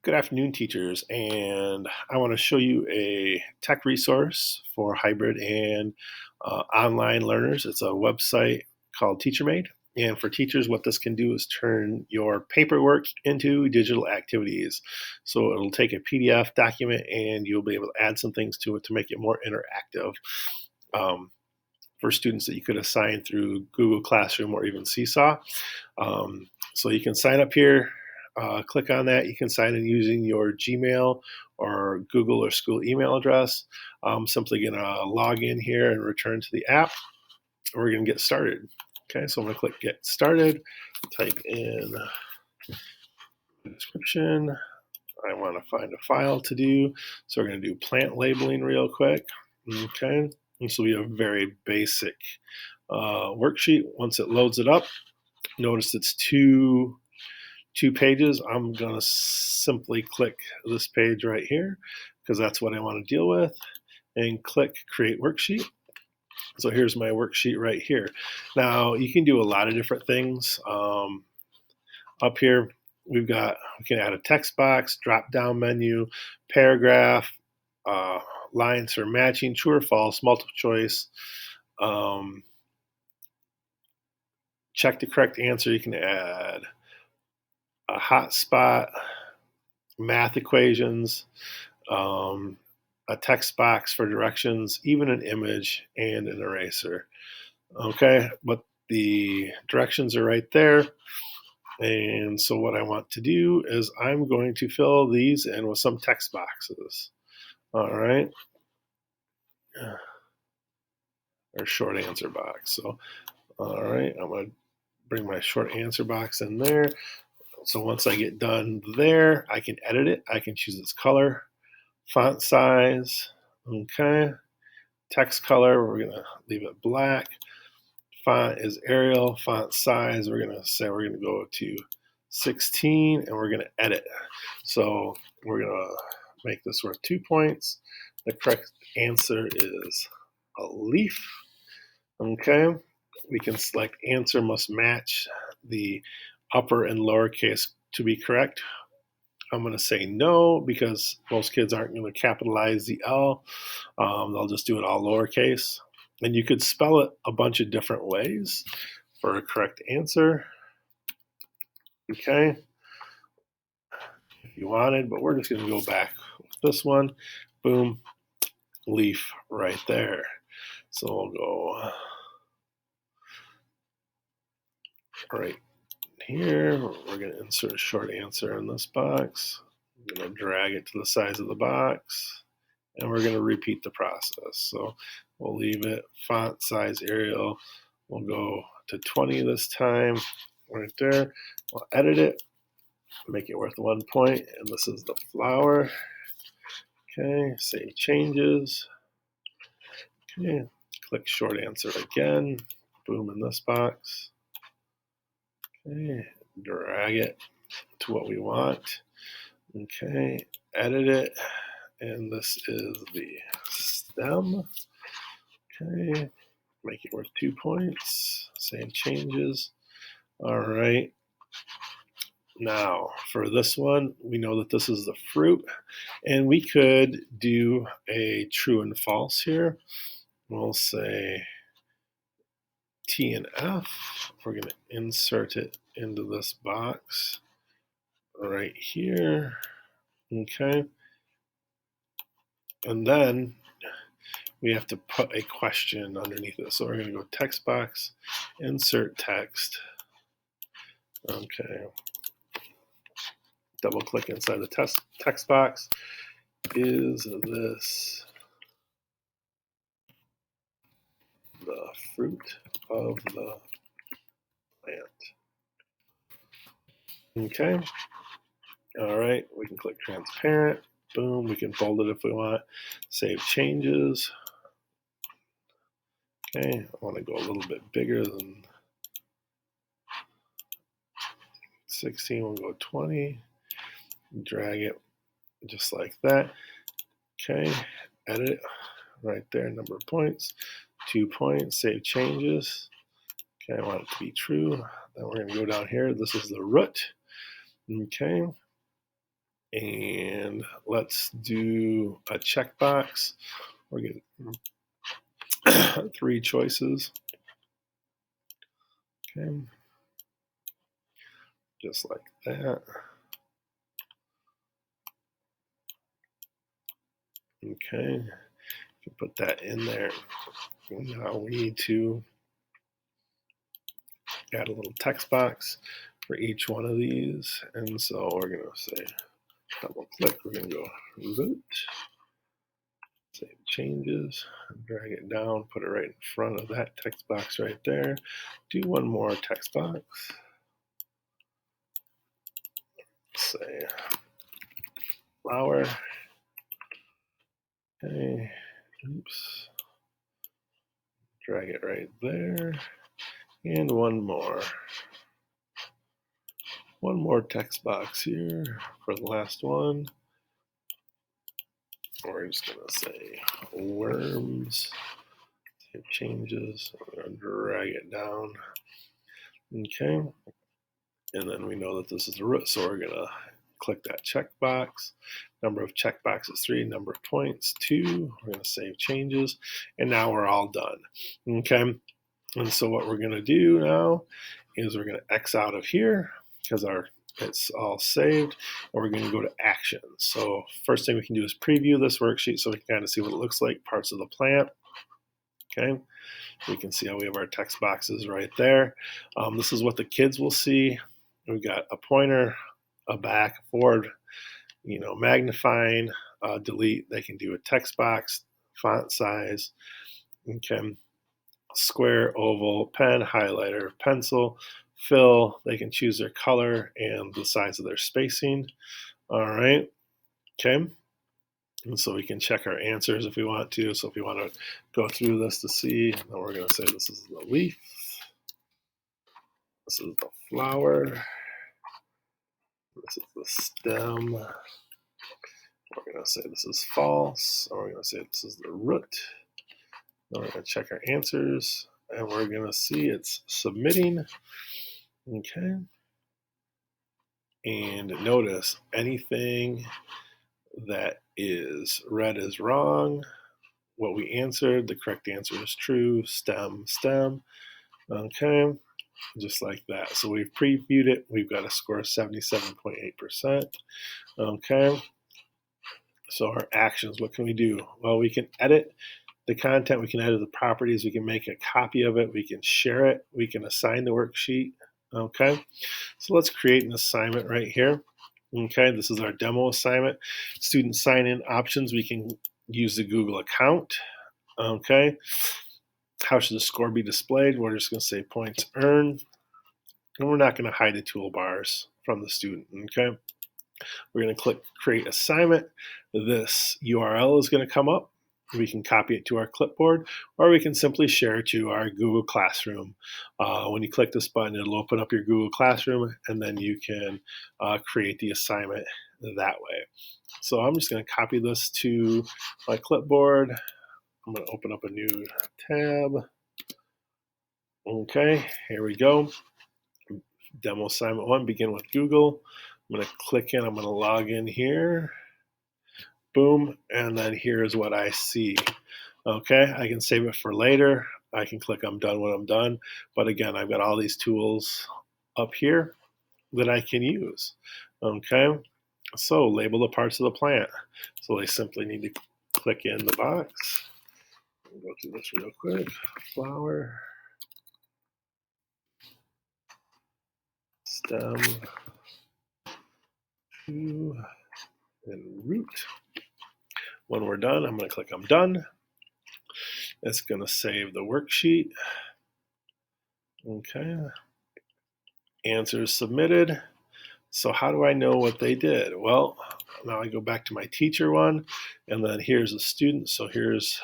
Good afternoon, teachers, and I want to show you a tech resource for hybrid and online learners. It's a website called TeacherMade, and for teachers, what this can do is turn your paperwork into digital activities. So it'll take a PDF document, and you'll be able to add some things to it to make it more interactive. Um, for students that you could assign through Google Classroom or even Seesaw. So you can sign up here, click on that. You can sign in using your Gmail or Google or school email address. I'm simply going to log in here and return to the app. We're going to get started. Okay, so I'm going to click Get Started, type in the description. I want to find a file to do. So we're going to do plant labeling real quick. Okay, this will be a very basic worksheet. Once it loads it up, notice it's two pages. I'm going to simply click this page right here because that's what I want to deal with, and click Create Worksheet. So here's my worksheet right here. Now you can do a lot of different things. Up here, we can add a text box, drop down menu, paragraph, lines for matching, true or false, multiple choice. Check the correct answer. You can add a hotspot, math equations, a text box for directions, even an image and an eraser. Okay, but the directions are right there. And so what I want to do is I'm going to fill these in with some text boxes. All right. Or short answer box. So, all right, I'm going to bring my short answer box in there. So once I get done there, I can edit it. I can choose its color, font size, okay. Text color, we're going to leave it black. Font is Arial. Font size, we're going to go to 16, and we're going to edit. So we're going to make this worth 2 points. The correct answer is a leaf. Okay. We can select answer must match the upper and lowercase to be correct. I'm going to say no because most kids aren't going to capitalize the L. They'll just do it all lowercase. And you could spell it a bunch of different ways for a correct answer. Okay, if you wanted, but we're just going to go back with this one. Boom, leaf right there. So we'll go right here. We're going to insert a short answer in this box. I'm going to drag it to the size of the box, and we're going to repeat the process. So we'll leave it font size Arial. We'll go to 20 this time, right there. We'll edit it, make it worth 1 point, and this is the flower. Okay, save changes. Okay, click short answer again. Boom in this box. Okay, drag it to what we want. Okay, edit it, and this is the stem. Okay, make it worth 2 points. Save changes. All right. Now, for this one, we know that this is the fruit, and we could do a true and false here. We'll say T and F. We're going to insert it into this box right here. Okay. And then we have to put a question underneath it. So we're going to go text box, insert text. Okay. Double click inside the text box. Is this the fruit of the plant? Okay. All right. We can click transparent. Boom. We can bold it if we want. Save changes. Okay. I want to go a little bit bigger than 16. We'll go 20. Drag it just like that. Okay. Edit right there. Number of points. 2 points. Save changes. Okay. I want it to be true. Then we're going to go down here. This is the root. Okay. And let's do a checkbox. We're getting 3 choices. Okay, just like that. Okay, you put that in there. Now we need to add a little text box for each one of these. And so we're going to say double click. We're going to go root, save changes, drag it down, put it right in front of that text box right there. Do one more text box. Say flower. Okay. Oops. Drag it right there. And one more. One more text box here for the last one. We're just going to say worms. Save changes. I'm going to drag it down. Okay. And then we know that this is a root, so we're going to click that checkbox. Number of checkboxes 3, number of points 2. We're going to save changes, and now we're all done. Okay. And so what we're going to do now is we're going to X out of here because it's all saved, and we're going to go to actions. So first thing we can do is preview this worksheet so we can kind of see what it looks like, parts of the plant. Okay, we can see how we have our text boxes right there. This is what the kids will see. We've got a pointer, a back, forward, magnifying, delete. They can do a text box, font size, okay, square, oval, pen, highlighter, pencil, fill. They can choose their color and the size of their spacing. All right, okay. And so we can check our answers if we want to. So if we want to go through this to see, then we're going to say this is the leaf. This is the flower. This is the stem. We're going to say this is false. And we're going to say this is the root. Then we're going to check our answers. And we're going to see it's submitting. Okay. And notice anything that is red is wrong. What we answered, the correct answer is true. Stem, stem. Okay. Just like that. So we've previewed it. We've got a score of 77.8%. Okay. So our actions, what can we do? Well, we can edit the content. We can edit the properties. We can make a copy of it. We can share it. We can assign the worksheet. Okay. So let's create an assignment right here. Okay. This is our demo assignment. Student sign-in options. We can use the Google account. Okay. How should the score be displayed? We're just going to say points earned. And we're not going to hide the toolbars from the student, okay? We're going to click Create Assignment. This URL is going to come up. We can copy it to our clipboard, or we can simply share it to our Google Classroom. When you click this button, it'll open up your Google Classroom, and then you can create the assignment that way. So I'm just going to copy this to my clipboard. I'm going to open up a new tab. Okay, here we go. Demo assignment 1, begin with Google. I'm going to click in, I'm going to log in here. Boom, and then here's what I see. Okay, I can save it for later. I can click I'm done when I'm done. But again, I've got all these tools up here that I can use. Okay, so label the parts of the plant. So they simply need to click in the box. I'll go through this real quick. Flower, stem, and root. When we're done, I'm going to click I'm done. It's going to save the worksheet. Okay. Answers submitted. So how do I know what they did? Well, now I go back to my teacher one, and then here's a student. So here's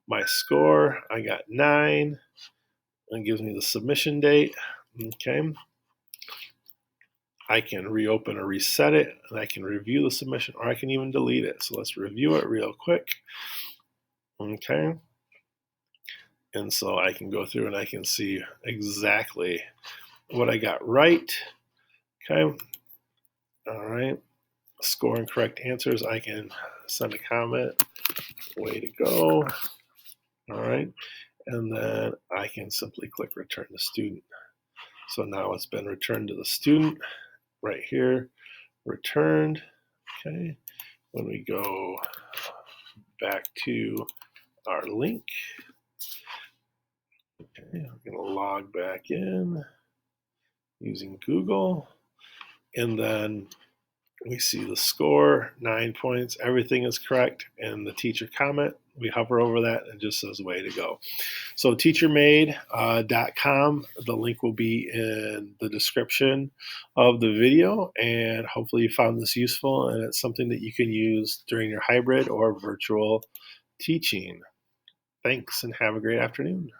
my score. I got 9. It gives me the submission date. Okay. I can reopen or reset it, and I can review the submission, or I can even delete it. So let's review it real quick. Okay. And so I can go through and I can see exactly what I got right. Okay. All right. score and correct answers, I can send a comment, way to go. All right. And then I can simply click return to student. So now it's been returned to the student right here, returned. Okay. When we go back to our link, okay, I'm going to log back in using Google, and then we see the score, 9 points, everything is correct, and the teacher comment, we hover over that and it just says way to go. So teachermade.com, the link will be in the description of the video, and hopefully you found this useful and it's something that you can use during your hybrid or virtual teaching. Thanks and have a great afternoon.